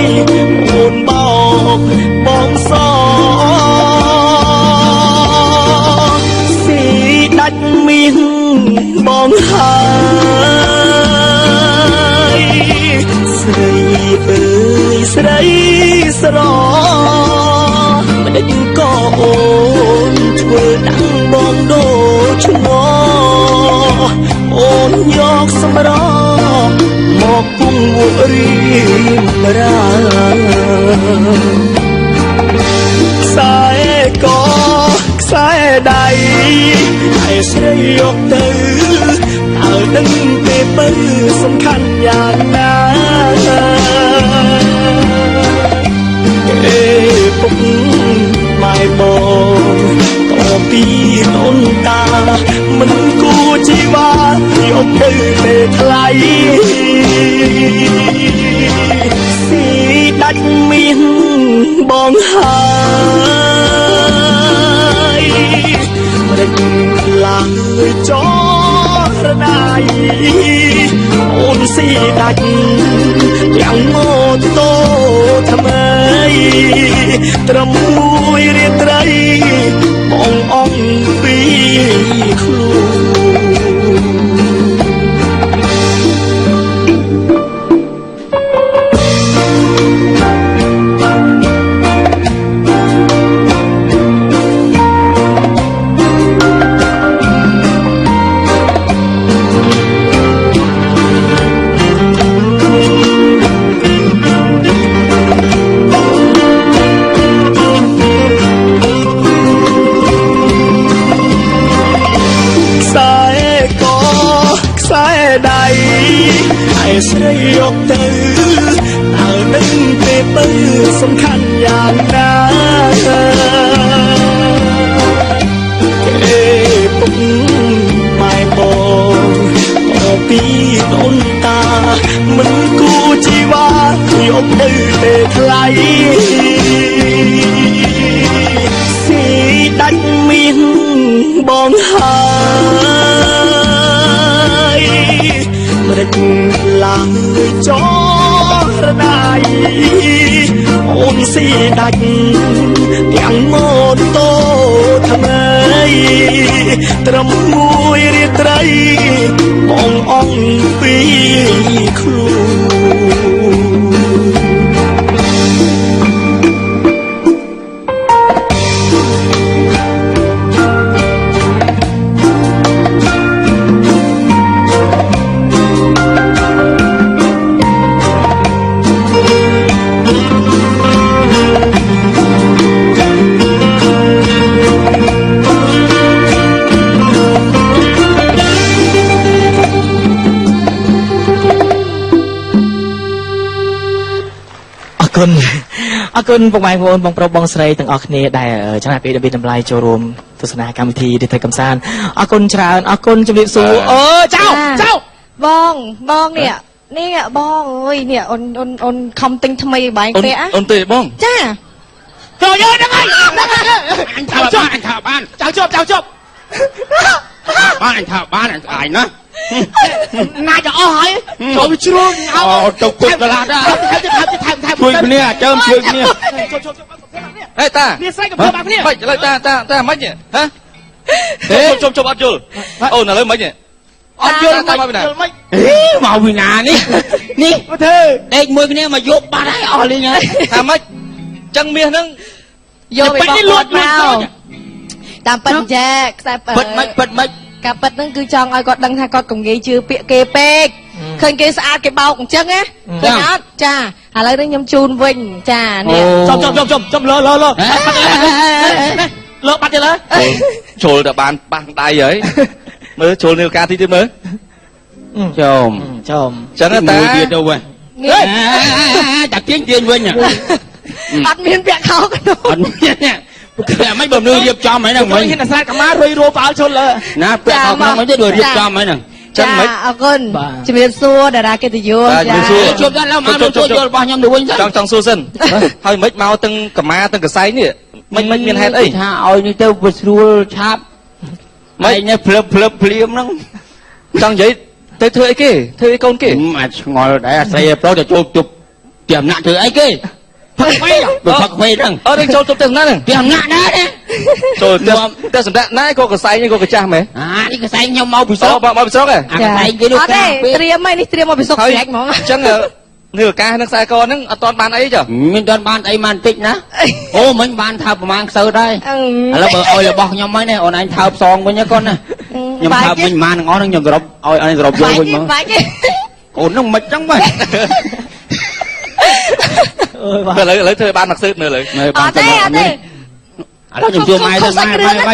អូនបោកបងសស៊ីដាច់មាសបងហើយស្រីអើយស្រីស្រមិនដេចក៏អូនធ្វើដាំងបងដូចឈ្មោះអូនយកសម្រមកគង់វក់រៀមរាខ្សែកខ្សែដៃឲ្យស្រីយកទៅតើដឹងទេបើសំខាន់យ៉ាងណាពុកម៉ែបងតពីអូនតាមិនគួរជីវ៉ាយកទៅទេថ្លៃស៊ីដាច់មាសបងហើយមិនឡើងចរណាយអូនស៊ីដាច់យ៉ាងម៉ូតូថ្មីត្រឹមមួយរាត្រីបងអង្គពីស្រីយកទៅតើដឹងទេបើសំខាន់យ៉ាងណាពុកម៉ែបងពីអូនតាមិនគួរជីវ៉ាយកទៅទេថ្លៃស៊ីដាច់មាសបងហើយមិនឡើងចរណាយអូនស៊ីដាច់ទាំងម៉ូតូថ្មីត្រឹមមួយរាត្រីបងអង្គពីខ្លួនអរគុណបងប្អូនបងប្រុសបងស្រីទាំងអស់គ្នាដែលចំណាយពេលដើម្បីចូលរួមទស្សនាកម្មវិធីនេះទៅកំសាន្តអរគុណច្រើនអរគុណជំរាបសួរអូចៅបងនេះបងអើយនេះអូនខំទិញថ្មីបែងពាក់អូនទេបងចាចូលយកហ្នឹងហើយអញថាបានចៅជាប់បានអញថាបានអញស្អាយណាណាចអស់ហើយចូលជ្រួញអូទៅគុកកន្លះដែរជួយគ្នាចើមជួយគ្នាហេតានេះស្រែកកំភ្លើបាក់គ្នាបាច់ឥឡូវតាមិនហ៎ជុំអត់យល់អូនឥឡូវមិនអត់យល់តាមមកពីណាមកពីណានេះធ្វើដេកមួយគ្នាមកយកបាត់ហើយអស់លេងហើយថាម៉េចចឹងមាសហ្នឹងយកទៅបោកលួចមកតាមប៉ិនចាខ្សែប៉ិតមិនការប៉ិតហ្នឹងគឺចង់ឲ្យគាត់ដឹងថាគាត់កុំងាយជឿពាក្យគេពេកឃើញគេស្អាតគេបោកអញ្ចឹងណាឃើញអត់ចាឥឡូវនេះខ្ញុំជូនវិញចានេះចំលើបាត់ទៅលើចូលតែបានប៉ះដៃហើយមើលចូលនាឡិកាទីទៀតមើលចំចឹងតាទៀតទៅវិញតាទៀងវិញអត់មានពាក់ខោអត់មានតែមិនបំនឿរៀបចំហ្នឹងមិនហ៊ានអាស្រ័យកម្មារុយរោប៉ាល់ជុលណាពាក់ខោក្នុងមិនទេដូចរៀបចំហ្នឹងចឹងមិនអរគុណជំរាបសួរតារាកិត្តិយសចាជួបដល់មកជួយយល់របស់ខ្ញុំទៅវិញចង់សួរសិនហើយមិនមកទាំងកម្មាទាំងកសែងនេះមិនមានហេតុអីថាឲ្យនេះទៅវាស្រួលឆាប់មិននេះភ្លឹបភ្លាមហ្នឹងចង់និយាយទៅធ្វើអីគេធ្វើអីកូនគេអាចឆ្ងល់ដែរអាស្រ័យប្រុសទៅចូលជប់ tiệm nặng từ ấy kia phật quay phật quay rằng đi cho tôi tiền nè tiệm nặng đó đấy rồi tiền sầm đạn nãy cô cái say như cô cái cha mày đi cái say nhau mau bị sốt mau bị sốt à cái say cái lúc triêm mấy đi triêm mau bị sốt sẹt mà chẳng nửa ca nước sai con nó toàn bàn ấy chứ mình toàn bàn ấy màn tích ná ô mình bàn thao mang sơ đây là bờ ôi là bọc nhau mấy này ôn anh thao song với nhá con này nhầm thao mình màn ngon nhầm rồi ôi anh rồi vô mình mà ôn nó mệt trắng vậy lấy thời ban mặc sức nữa lấy bàn nó chụp chụp mai thôi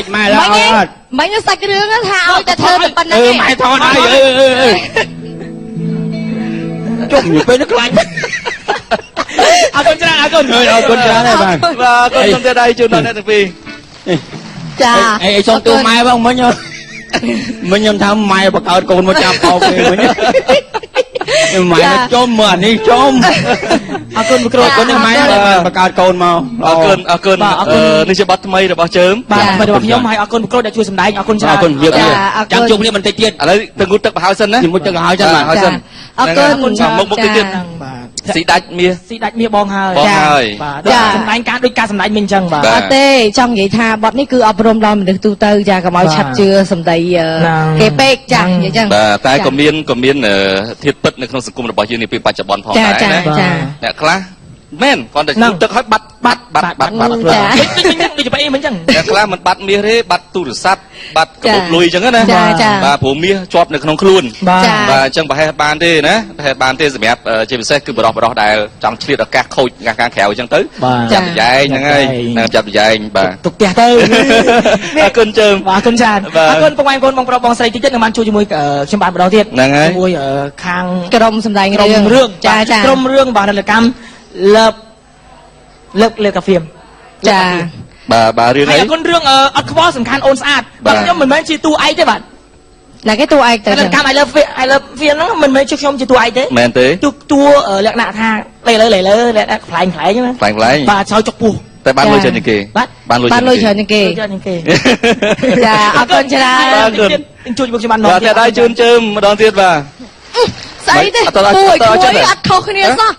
mai là mấy cái sạch cái đường á thao ta thơ tập này mai thôi đây chụp nhiều bên nước lạnh con ra này bạn và con ra đây chưa nói được vì chà xong tôi mai không mới nhớ mình nhầm tham mai bạc ơi con một trăm bao kì mới nhớ mày nó chôm mà đi chôm con bực rồi con này mai bạc ơi con màu con đi chơi bắt mây rồi bao chớm mà được nhóm hai con bực rồi đã chui sầm đáy con chào con việc chẳng chung đi mình tây tiên ở đây từng ngútទឹកhào sân đấy ngútទឹកhào sân mà con một tây tiên sĩ đạch mía bong hơi sầm đáy cá đôi cá sầm đáy mình chẳng bà tê trong vậy tha bọt ní cứ ở prom lo mình được tu tư cha cầm áo chặt chưa sầm đầy kẹp bẹt chẳng vậy chẳng tại có miên thiệt bậtในក្នុងសង្គមរបស់យើងនេះពីបច្ចុប្បន្នផងដែរណាអ្នកខ្លះមែនគាត់តែទឹកឲ្យបាត់ដូចជាអីមិនចឹងអ្នកខ្លះមិនបាត់មាសទេបាត់ទូរស័ព្ទបាត់កាបូបលុយចឹងណាបាទព្រោះមាសជាប់នៅក្នុងខ្លួនបាទអញ្ចឹងប្រហែលបានទេណាប្រហែលបានទេសម្រាប់ជាពិសេសគឺបរោះដែលចង់ឆ្លៀតឱកាសខូចការក្រៅអញ្ចឹងទៅចាប់ប្រយែងហ្នឹងហើយចាប់ប្រយែងបាទទុកផ្ទះទៅអរគុណជើងអរគុណច្រើនអរគុណបងប្អូនបងប្រុសបងស្រីតិចទៀតនឹងបានជួយជាមួយខ្ញុំបានម្ដងទៀតជាមួយខាងក្រុមសម្ដែងរឿងក្រុមរឿងបាទរលកម្មលើកាហ្វេចាបាទរឿងអីគុណរឿងអត់ខ្វល់សំខាន់អូនស្អាតបាទខ្ញុំមិនមែនជាតួឯកទេបាទណាគេតួឯកទៅកម្ម I love feel ហ្នឹងមិនមែនជាខ្ញុំជាតួឯកទេមែនទេតួលក្ខណៈថាលេលក្ខណៈខ្លែងហ្នឹងណាខ្លែងបាទចោលចុកពោះតែបានលុយច្រើនជាងគេបានលុយច្រើនជាងគេចាអរគុណច្រើនបាទជួយមកខ្ញុំបានបាទតែដៃជូនជើមម្ដងទៀតបាទស្អីទេពួយអត់ខុសគ្នាសោះ